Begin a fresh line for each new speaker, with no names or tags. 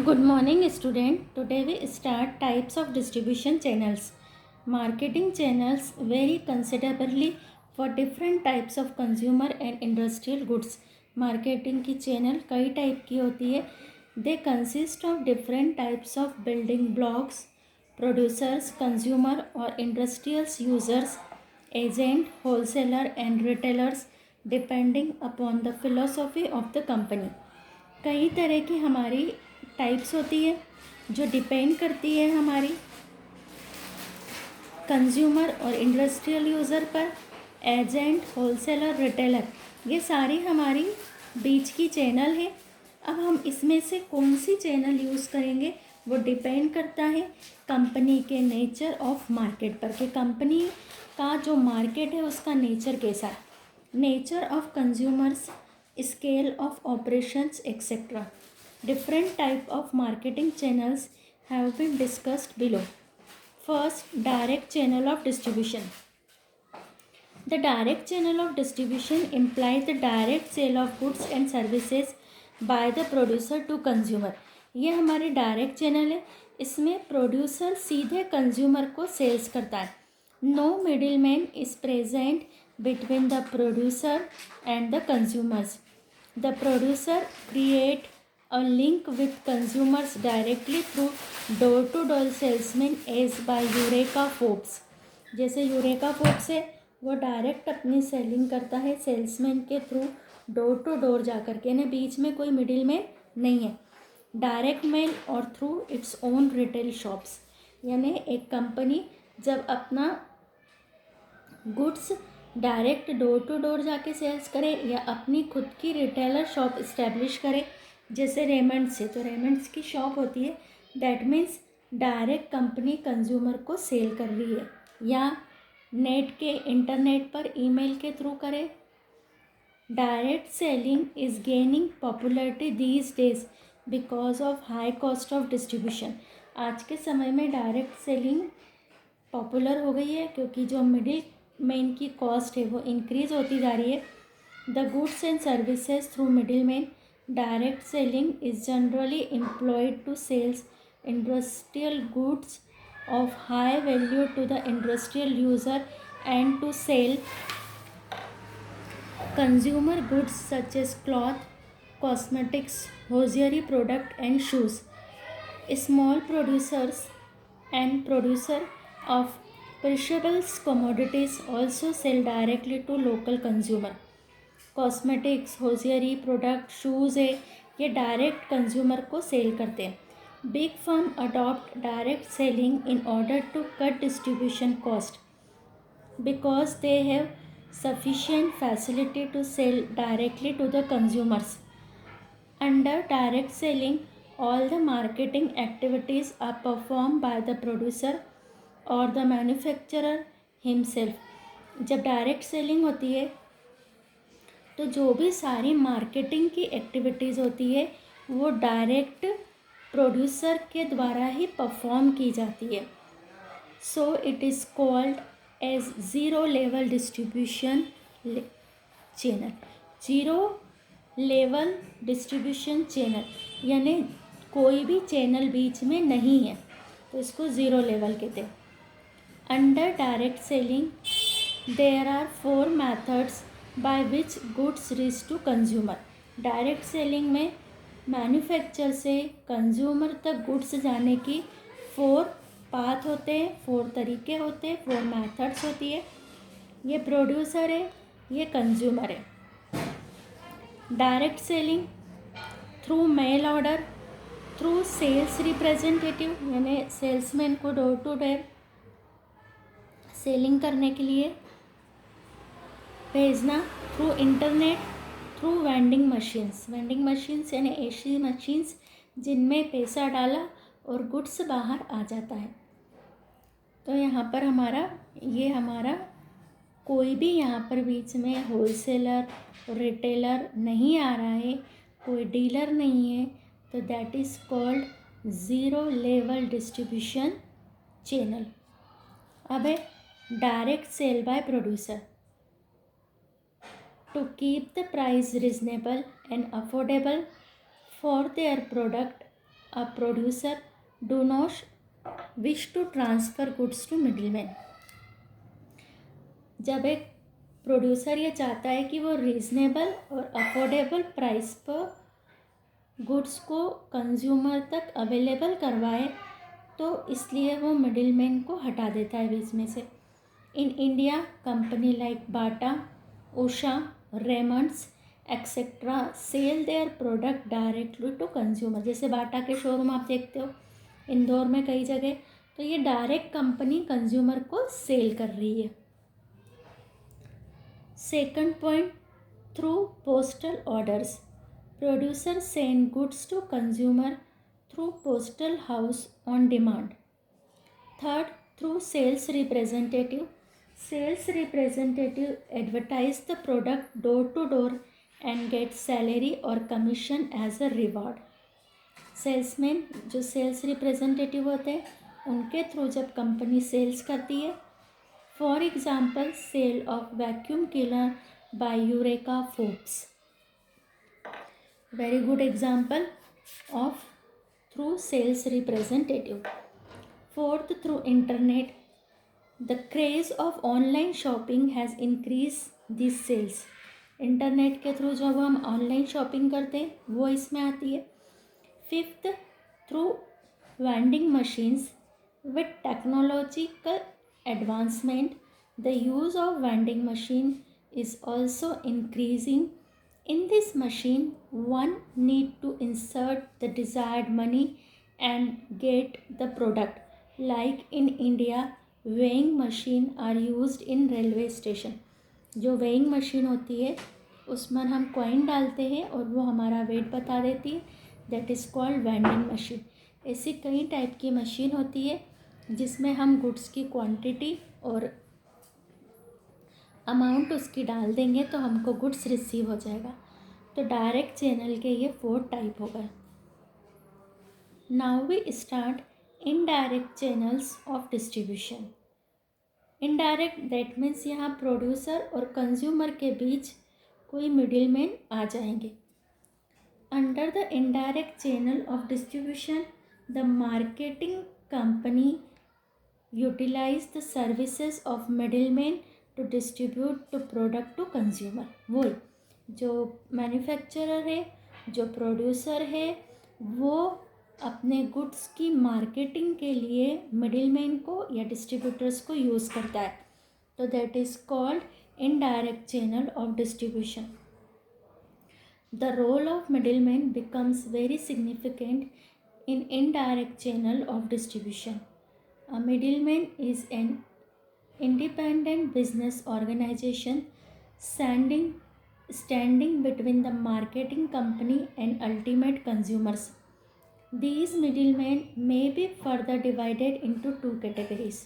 Good morning, student. Today we start types of distribution channels. Marketing channels vary considerably for different types of consumer and industrial goods. Marketing की channel कई type की होती है. They consist of different types of building blocks, producers, consumer or industrial users, agent, wholesaler and retailers depending upon the philosophy of the company. कई तरह की हमारी types होती है जो डिपेंड करती है हमारी कंज्यूमर और इंडस्ट्रियल यूज़र पर. एजेंट, होलसेलर, रिटेलर, ये सारी हमारी बीच की चैनल है. अब हम इसमें से कौन सी चैनल यूज़ करेंगे वो डिपेंड करता है कंपनी के नेचर ऑफ मार्केट पर, कि कंपनी का जो मार्केट है उसका नेचर कैसा है. Nature of consumers, scale of operations, etc. Different type of marketing channels have been discussed below. First, direct channel of distribution. The direct channel of distribution implies the direct sale of goods and services by the producer to consumer. ये हमारे direct channel है. इसमें producer सीधे consumer को sales करता है. No middle man is present between the producer and the consumers. The producer create a link with consumers directly through door-to-door salesmen as by eureka Forbes. जैसे eureka Forbes है वो direct अपनी selling करता है salesman के through, door to door जा कर के, यानी बीच में कोई मिडिल मैन नहीं है. डायरेक्ट मेल और through its own retail shops, यानी एक कंपनी जब अपना goods direct door to door जाके सेल्स करे या अपनी खुद की रिटेलर शॉप इस्टेब्लिश करे, जैसे रेमंड्स है तो रेमंड्स की शॉप होती है, that means direct company consumer को सेल कर रही है. या नेट के इंटरनेट पर ईमेल के थ्रू करे. Direct selling is gaining popularity these days because of high cost of distribution. आज के समय में डायरेक्ट सेलिंग पॉपुलर हो गई है क्योंकि जो मिडिल मैन की कॉस्ट है वो इंक्रीज़ होती जा रही है. The goods and services through middle man. Direct selling is generally employed to sales industrial goods of high value to the industrial user and to sell consumer goods such as cloth, cosmetics, hosiery product and shoes. Small producers and producer of perishables commodities also sell directly to local consumer. Cosmetics, hosiery product, shoes है, ये direct consumer को sell करते हैं. Big firm adopt direct selling in order to cut distribution cost because they have sufficient facility to sell directly to the consumers. Under direct selling, all the marketing activities are performed by the producer or the manufacturer himself. जब direct selling होती है तो जो भी सारी marketing की activities होती है वो डायरेक्ट प्रोड्यूसर के द्वारा ही परफॉर्म की जाती है. So it is called as zero level distribution channel. Zero level distribution channel यानी कोई भी चैनल बीच में नहीं है तो इसको ज़ीरो लेवल कहते हैं. Under direct selling there are 4 methods by which goods reach to consumer. Direct selling में मैन्युफैक्चर से कंज्यूमर तक गुड्स जाने की 4 पाथ होते हैं, 4 तरीके होते हैं, 4 मेथड्स होती है. ये प्रोड्यूसर है, ये कंज्यूमर है. Direct selling through mail order, through sales representative, यानी सेल्समैन को डोर टू डोर सेलिंग करने के लिए भेजना. Through internet, through vending machines. Vending machines यानी ऐसी मशीन्स जिनमें पैसा डाला और गुड्स बाहर आ जाता है. तो यहाँ पर हमारा कोई भी यहाँ पर बीच में होलसेलर रिटेलर नहीं आ रहा है, कोई डीलर नहीं है, तो that is called zero level distribution channel. अब है direct sale by producer. To keep the price reasonable and affordable for their product, A producer do not wish to transfer goods to middlemen. जब एक producer ये चाहता है कि वो reasonable और अफोर्डेबल प्राइस पर गुड्स को कंज्यूमर तक अवेलेबल करवाए, तो इसलिए वो मिडिलमैन को हटा देता है बीच में से. In India company like Bata, Usha, Raymonds etcetera sell their product directly to consumer. जैसे बाटा के शोरूम आप देखते हो इंदौर में कई जगह, तो ये डायरेक्ट कंपनी कंज्यूमर को सेल कर रही है. Second point, through postal orders. Producer send goods to consumer through postal house on demand. Third, through sales representative. Sales representative advertise the product door to door and get salary और commission as a reward. Salesman जो sales representative होते हैं उनके थ्रू जब company sales करती है, for example sale of vacuum cleaner by Eureka foods. Very good example of through sales representative. Fourth, through internet. The craze of online shopping has increase this sales. Internet के through जब हम online shopping करते हैं वो इसमें आती है. Fifth, through vending machines. With technological advancement, the use of vending machine is also increasing. In this machine, one need to insert the desired money and get the product. Like in India, weighing machine are used in railway station. जो weighing machine होती है उसमें हम coin डालते हैं और वो हमारा वेट बता देती है. That is called vending machine. ऐसी कई टाइप की मशीन होती है जिसमें हम गुड्स की क्वांटिटी और अमाउंट उसकी डाल देंगे तो हमको गुड्स रिसीव हो जाएगा. तो डायरेक्ट चैनल के ये 4 टाइप हो गए. Now we start indirect channels of distribution. Indirect that means यहाँ प्रोड्यूसर और कंज्यूमर के बीच कोई मिडिलमैन आ जाएंगे. Under the indirect channel of distribution the marketing company utilize the services of middlemen to distribute the product to consumer. वो जो manufacturer है, जो प्रोड्यूसर है, वो अपने गुड्स की मार्केटिंग के लिए मिडिलमैन को या डिस्ट्रीब्यूटर्स को यूज़ करता है. तो that is called indirect channel of distribution. The role of middleman becomes very significant in indirect channel of distribution. A middleman is an independent business organization standing between the marketing company and ultimate consumers. These middlemen may be further divided into 2 categories.